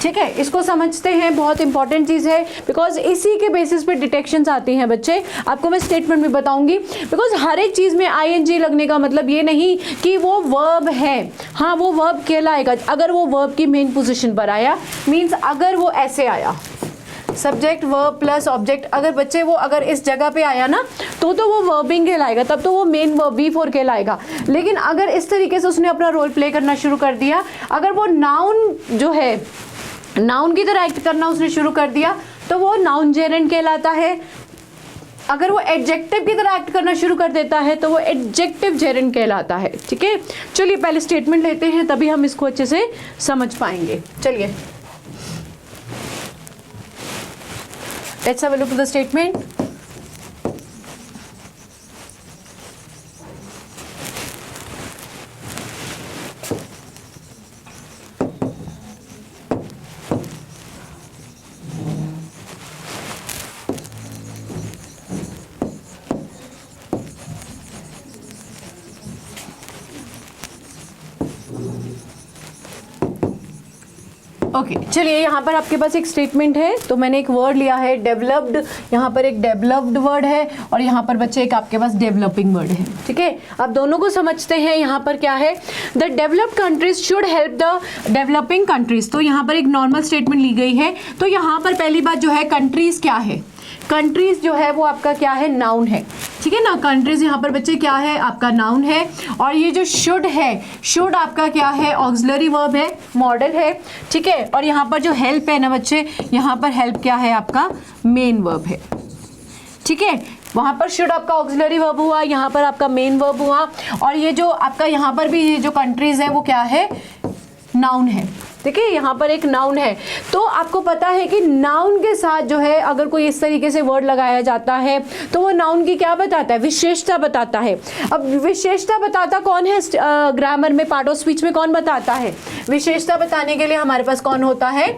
ठीक है, इसको समझते हैं, बहुत इंपॉर्टेंट चीज़ है, बिकॉज इसी के बेसिस पे डिटेक्शंस आती हैं बच्चे। आपको मैं स्टेटमेंट भी बताऊंगी, बिकॉज हर एक चीज़ में ING लगने का मतलब ये नहीं कि वो वर्ब है। हाँ, वो वर्ब कहलाएगा अगर वो वर्ब की मेन पोजीशन पर आया, मीन्स अगर वो ऐसे आया, सब्जेक्ट वर्ब प्लस ऑब्जेक्ट, अगर बच्चे वो अगर इस जगह पे आया ना तो वो वर्बिंग कहलाएगा, तब तो वो मेन वर्ब V4 कहलाएगा। लेकिन अगर इस तरीके से उसने अपना रोल प्ले करना शुरू कर दिया, अगर वो नाउन जो है, नाउन की तरह एक्ट करना उसने शुरू कर दिया, तो वो नाउन जेरेंड कहलाता है। अगर वो एडजेक्टिव की तरह एक्ट करना शुरू कर देता है तो वो एडजेक्टिव जेरेंड कहलाता है। ठीक है, चलिए पहले स्टेटमेंट लेते हैं, तभी हम इसको अच्छे से समझ पाएंगे। चलिए, let's have a look at the statement. Okay, चलिए यहाँ पर आपके पास एक स्टेटमेंट है, तो मैंने एक वर्ड लिया है डेवलप्ड, यहाँ पर एक डेवलप्ड वर्ड है, और यहाँ पर बच्चे एक आपके पास डेवलपिंग वर्ड है। ठीक है, अब दोनों को समझते हैं। यहाँ पर क्या है, the developed countries should help the developing countries. तो यहाँ पर एक नॉर्मल स्टेटमेंट ली गई है। तो यहाँ पर पहली बात जो है, कंट्रीज क्या है, कंट्रीज जो है वो आपका क्या है, नाउन है। ठीक है ना, कंट्रीज यहाँ पर बच्चे क्या है, आपका नाउन है। और ये जो शुड है, शुड आपका क्या है, ऑक्सिलरी वर्ब है, मॉडल है। ठीक है, और यहाँ पर जो हेल्प है ना बच्चे, यहाँ पर हेल्प क्या है, आपका मेन वर्ब है। ठीक है, वहाँ पर शुड आपका ऑक्सिलरी वर्ब हुआ, यहाँ पर आपका मेन वर्ब हुआ। और ये जो आपका यहाँ पर भी ये जो कंट्रीज है वो क्या है, नाउन है। देखिए, यहाँ पर एक नाउन है। तो आपको पता है कि नाउन के साथ जो है अगर कोई इस तरीके से वर्ड लगाया जाता है तो वो नाउन की क्या बताता है, विशेषता बताता है। अब विशेषता बताता कौन है, ग्रामर में, पार्ट ऑफ स्पीच में कौन बताता है, विशेषता बताने के लिए हमारे पास कौन होता है,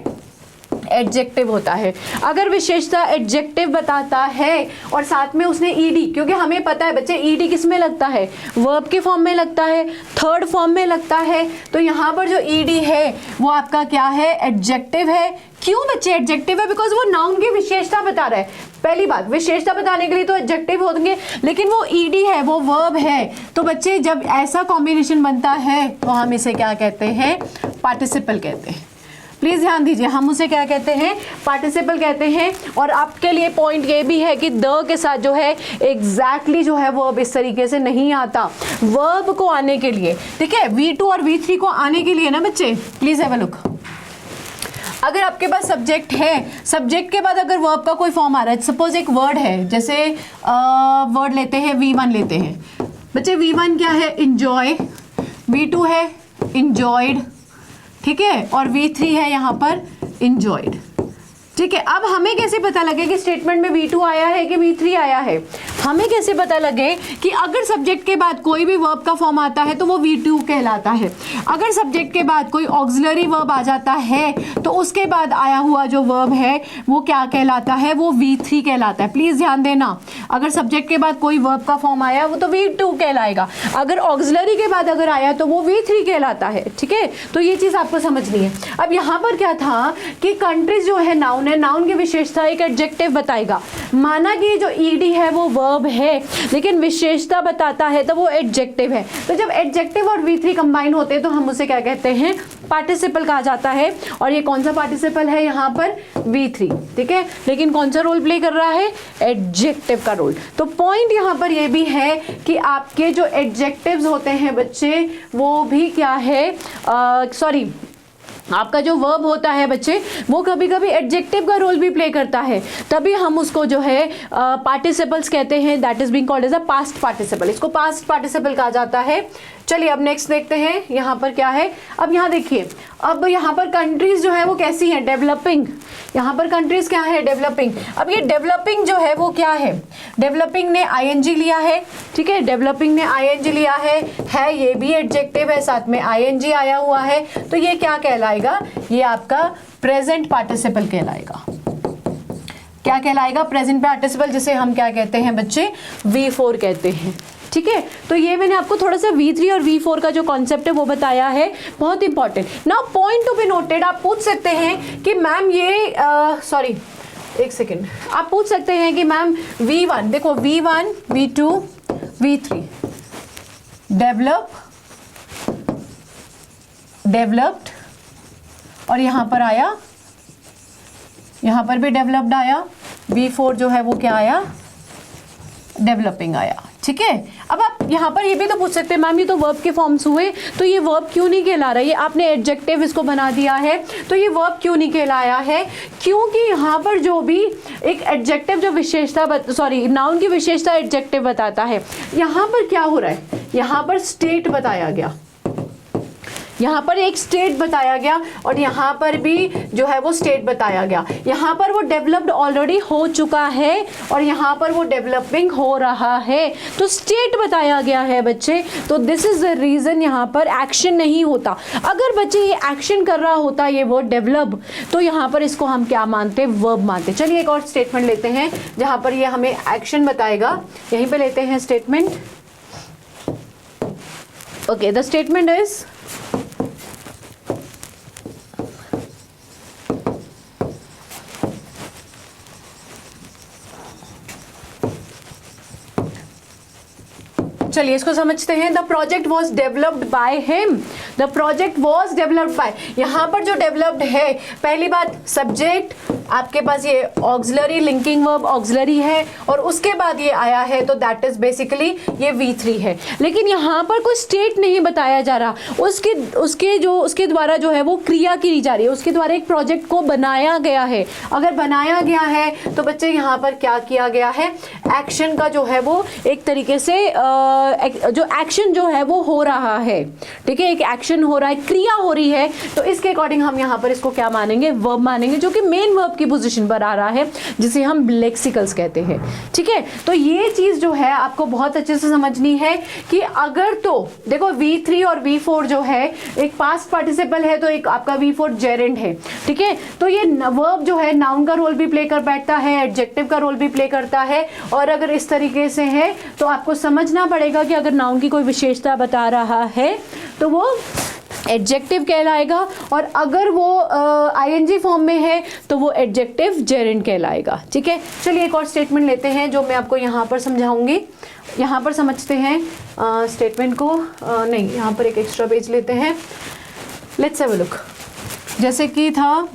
एडजेक्टिव होता है। अगर विशेषता एडजेक्टिव बताता है और साथ में उसने ईडी, क्योंकि हमें पता है बच्चे ईडी किस में लगता है, वर्ब के फॉर्म में लगता है, थर्ड फॉर्म में लगता है। तो यहाँ पर जो ईडी है वो आपका क्या है, एडजेक्टिव है। क्यों बच्चे एडजेक्टिव है, बिकॉज वो नाउन की विशेषता बता रहा है। पहली बात, विशेषता बताने के लिए तो एडजेक्टिव होंगे, लेकिन वो ईडी है, वो वर्ब है। तो बच्चे जब ऐसा कॉम्बिनेशन बनता है तो हम इसे क्या कहते हैं, पार्टिसिपल कहते हैं। प्लीज ध्यान दीजिए, हम उसे क्या कहते हैं, पार्टिसिपल कहते हैं। और आपके लिए पॉइंट ये भी है कि द के साथ जो है एग्जैक्टली जो है वर्ब इस तरीके से नहीं आता। वर्ब को आने के लिए, ठीक है, V2 और V3 को आने के लिए ना बच्चे, प्लीज हैव अ लुक। अगर आपके पास सब्जेक्ट है, सब्जेक्ट के बाद अगर वर्ब का कोई फॉर्म आ रहा है, सपोज एक वर्ड है, जैसे वर्ड लेते हैं, V1 लेते हैं बच्चे। V1 क्या है, इंजॉय। V2 है इंजॉयड, ठीक है, और V3 है यहाँ पर इंजॉयड। ठीक है, अब हमें कैसे पता लगे कि स्टेटमेंट में V2 आया है कि V3 आया है, हमें कैसे पता लगे कि अगर सब्जेक्ट के बाद कोई भी वर्ब का फॉर्म आता है तो वो V2 कहलाता है। अगर सब्जेक्ट के बाद कोई ऑक्सिलरी वर्ब आ जाता है तो उसके बाद आया हुआ जो वर्ब है वो क्या कहलाता है, वो V3 कहलाता है। प्लीज ध्यान देना, अगर सब्जेक्ट के बाद कोई वर्ब का फॉर्म आया वो तो V2 कहलाएगा, अगर ऑक्सिलरी के बाद अगर आया तो वो V3 कहलाता है। ठीक है, तो ये चीज आपको समझनी है। अब यहाँ पर क्या था कि कंट्रीज जो है नाउन नाउन है, नाउन की विशेषता एक एडजेक्टिव बताएगा। माना कि जो ईडी है वो वर्ब है लेकिन विशेषता बताता है तो वो एडजेक्टिव है। तो जब एडजेक्टिव और V3 कंबाइन होते हैं तो हम उसे क्या कहते हैं, पार्टिसिपल कहा जाता है। और ये कौन सा पार्टिसिपल है यहाँ पर, V3, ठीक है। लेकिन कौन सा रोल प्ले कर रहा है, एडजेक्टिव का रोल। तो पॉइंट यहाँ पर ये भी है कि आपके जो एडजेक्टिव्स होते हैं बच्चे वो भी क्या है, सॉरी, आपका जो वर्ब होता है बच्चे वो कभी कभी एडजेक्टिव का रोल भी प्ले करता है, तभी हम उसको जो है पार्टिसिपल्स कहते हैं, that is being called as a past participle. इसको पास्ट पार्टिसिपल कहा जाता है। चलिए अब नेक्स्ट देखते हैं यहाँ पर क्या है। अब यहाँ देखिए, अब यहाँ पर कंट्रीज जो है वो कैसी हैं, डेवलपिंग। यहाँ पर कंट्रीज क्या है, डेवलपिंग। अब ये डेवलपिंग जो है वो क्या है, डेवलपिंग ने आईएनजी लिया है, ठीक है, डेवलपिंग ने आईएनजी लिया है ये भी एडजेक्टिव है, साथ में आईएनजी आया हुआ है, तो ये क्या कहलाएगा, ये आपका प्रेजेंट पार्टिसिपल कहलाएगा। क्या कहलाएगा, प्रेजेंट पार्टिसिपल, जिसे हम क्या कहते हैं बच्चे, V4 कहते हैं, ठीक है। तो ये मैंने आपको थोड़ा सा V3 और V4 का जो कॉन्सेप्ट है वो बताया है, बहुत important. Now point to be noted, आप पूछ सकते हैं कि मैम ये सॉरी एक सेकेंड, आप पूछ सकते हैं कि मैम V1, देखो V1, V2, V3 डेवलप्ड और यहाँ पर आया, यहाँ पर भी डेवलप्ड आया, V4 जो है वो क्या आया, डेवलपिंग आया, ठीक है। अब आप यहाँ पर ये भी तो पूछ सकते हैं मैम ये तो वर्ब के फॉर्म्स हुए, तो ये वर्ब क्यों नहीं कहला रहा है, ये आपने एडजेक्टिव इसको बना दिया है तो ये वर्ब क्यों नहीं कहलाया है, क्योंकि यहाँ पर जो भी एक एडजेक्टिव जो विशेषता सॉरी नाउन की विशेषता एडजेक्टिव बताता है, यहाँ पर क्या हो रहा है, यहाँ पर स्टेट बताया गया, यहाँ पर एक स्टेट बताया गया और यहाँ पर भी जो है वो स्टेट बताया गया। यहाँ पर वो डेवलप्ड ऑलरेडी हो चुका है और यहाँ पर वो डेवलपिंग हो रहा है, तो स्टेट बताया गया है बच्चे। तो दिस इज द रीजन यहाँ पर एक्शन नहीं होता। अगर बच्चे ये एक्शन कर रहा होता ये वर्ड डेवलप, तो यहाँ पर इसको हम क्या मानते, वर्ब मानते। चलिए एक और स्टेटमेंट लेते हैं जहाँ पर ये हमें एक्शन बताएगा, यहीं पे लेते हैं statement. Okay, the statement is चलिए इसको समझते हैं। The project was developed by him, the project was developed by, यहाँ पर जो डेवलप्ड है, पहली बात सब्जेक्ट आपके पास ये ऑक्सिलरी लिंकिंग वर्ब ऑक्सिलरी है और उसके बाद ये आया है, तो दैट इज बेसिकली ये V3 है। लेकिन यहाँ पर कोई स्टेट नहीं बताया जा रहा, उसके द्वारा जो है वो क्रिया की जा रही है, उसके द्वारा एक प्रोजेक्ट को बनाया गया है। अगर बनाया गया है तो बच्चे यहाँ पर क्या किया गया है, एक्शन का जो है वो एक तरीके से जो एक्शन जो है वो हो रहा है, ठीक है, एक एक्शन हो रहा है, क्रिया हो रही है, तो इसके अकॉर्डिंग हम यहाँ पर इसको क्या मानेंगे, वर्ब मानेंगे, जो कि मेन वर्ब की पोजीशन पर आ रहा है, जिसे हम लेक्सिकल्स कहते हैं, ठीक है। तो ये चीज जो है आपको बहुत अच्छे से समझनी है कि अगर तो देखो V3 और V4 जो है एक पास्ट पार्टिसिपल है, तो एक आपका V4 जेरेंड है, ठीक है। तो ये वर्ब जो है नाउन का रोल भी प्ले कर बैठता है, एडजेक्टिव का रोल भी प्ले करता है, और अगर इस तरीके से है तो आपको समझना पड़ेगा कि अगर नाउन की कोई विशेषता बता रहा है तो वो एडजेक्टिव कहलाएगा, और अगर वो आईएनजी फॉर्म में है तो वो एडजेक्टिव जेरेंड कहलाएगा, ठीक है। चलिए एक और स्टेटमेंट लेते हैं जो मैं आपको यहाँ पर समझाऊंगी। यहाँ पर समझते हैं स्टेटमेंट को, नहीं यहाँ पर एक एक्स्ट्रा पेज लेते हैं। लेट्स हैव अ लुक, जैसे कि था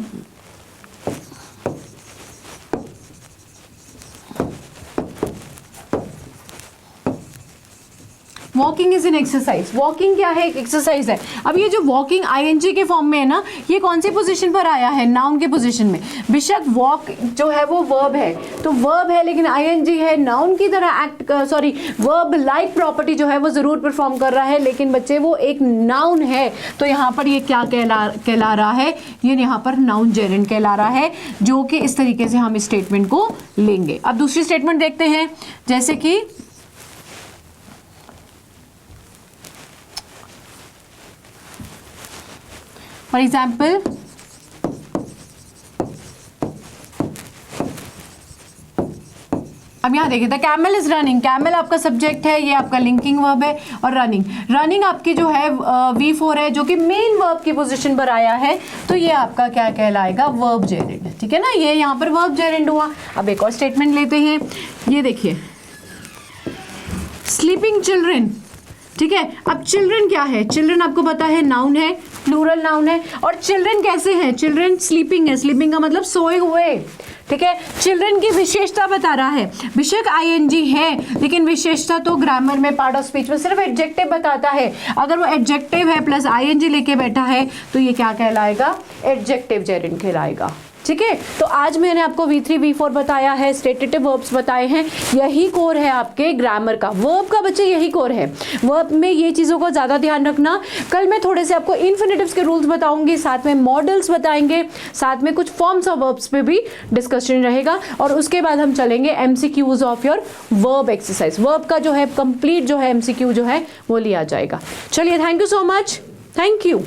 walking is an exercise. Walking क्या है, एक एक्सरसाइज है। अब ये जो वॉकिंग आईएनजी के फॉर्म में है ना, ये कौन सी पोजीशन पर आया है, नाउन के पोजीशन में। बेशक वॉक जो है वो वर्ब है, तो वर्ब है लेकिन आईएनजी है, नाउन की तरह act sorry verb like property जो है वो जरूर परफॉर्म कर रहा है, लेकिन बच्चे वो एक नाउन है, तो यहाँ पर ये क्या कहला रहा है, ये यहाँ पर नाउन जेरेंड कहला रहा है, जो कि इस तरीके से हम इस स्टेटमेंट को लेंगे। अब दूसरी स्टेटमेंट देखते हैं, जैसे कि For example, अब यहाँ देखिए, the camel is running, camel आपका सब्जेक्ट है, ये आपका लिंकिंग वर्ब है, और रनिंग, रनिंग आपकी जो है V4 है जो कि मेन वर्ब की पोजीशन पर आया है, तो ये आपका क्या कहलाएगा, वर्ब जेरेंड, ठीक है ना, ये यहाँ पर वर्ब जेरेंड हुआ। अब एक और स्टेटमेंट लेते हैं, ये देखिए, स्लीपिंग चिल्ड्रन, ठीक है। अब चिल्ड्रन क्या है, चिल्ड्रन आपको पता है नाउन है, प्लूरल नाउन है, और चिल्ड्रन कैसे हैं, चिल्ड्रन स्लीपिंग है, स्लीपिंग का मतलब सोए हुए, ठीक है। चिल्ड्रन की विशेषता बता रहा है, बेशक आईएनजी है लेकिन विशेषता तो ग्रामर में, पार्ट ऑफ स्पीच में सिर्फ एडजेक्टिव बताता है। अगर वो एडजेक्टिव है प्लस आईएनजी लेके बैठा है तो ये क्या कहलाएगा, एडजेक्टिव जेरेंड कहलाएगा, ठीक है। तो आज मैंने आपको V3 V4 बताया है, स्टेटिव वर्ब्स बताए हैं, यही कोर है आपके ग्रामर का, वर्ब का बच्चे यही कोर है। वर्ब में ये चीज़ों को ज़्यादा ध्यान रखना। कल मैं थोड़े से आपको इन्फिनेटिव्स के रूल्स बताऊंगी, साथ में मॉडल्स बताएंगे, साथ में कुछ फॉर्म्स ऑफ वर्ब्स पे भी डिस्कशन रहेगा, और उसके बाद हम चलेंगे MCQs of your verb exercise. Verb का जो है कंप्लीट जो है MCQ जो है वो लिया जाएगा। चलिए, thank you so much, thank you.